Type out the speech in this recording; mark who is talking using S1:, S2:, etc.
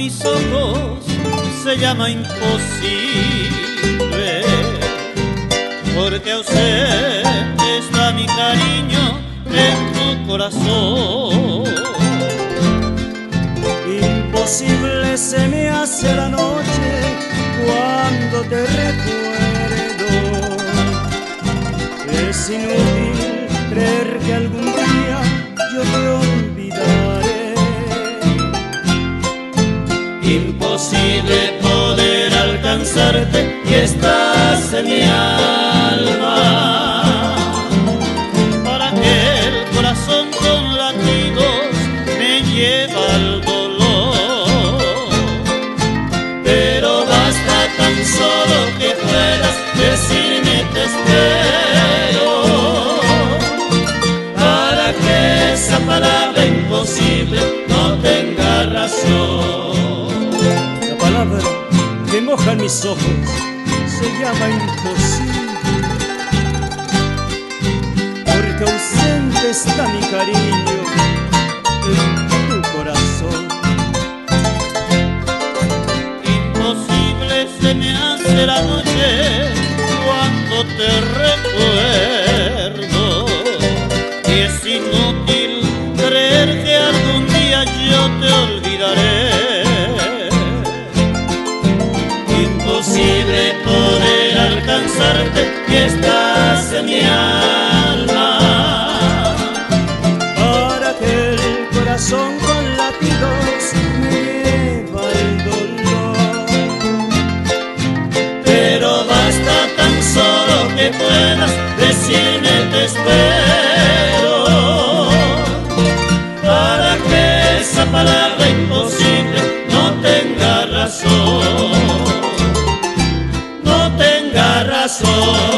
S1: mis ojos se llama imposible, porque ausente está mi cariño en tu corazón.
S2: Imposible se me hace la noche cuando te recuerdo. Es inútil creer que algún día yo te olvidaré.
S1: Imposible poder alcanzarte y estás en mi alma, para que el corazón con latidos me lleva al dolor. Pero basta tan solo que puedas decirme te espero, para que esa palabra imposible no tenga razón.
S2: La palabra que moja mis ojos se llama imposible, porque ausente está mi cariño en tu corazón.
S1: Imposible se me hace la noche cuando te recuerdo, y es inútil creer que algún día yo te olvidaré. Imposible poder alcanzarte y estás en mi alma,
S2: Para que el corazón con latidos me lleva el dolor.
S1: pero basta tan solo que puedas decirme te espero, para que esa palabra imposible no tenga razón, no tenga razón.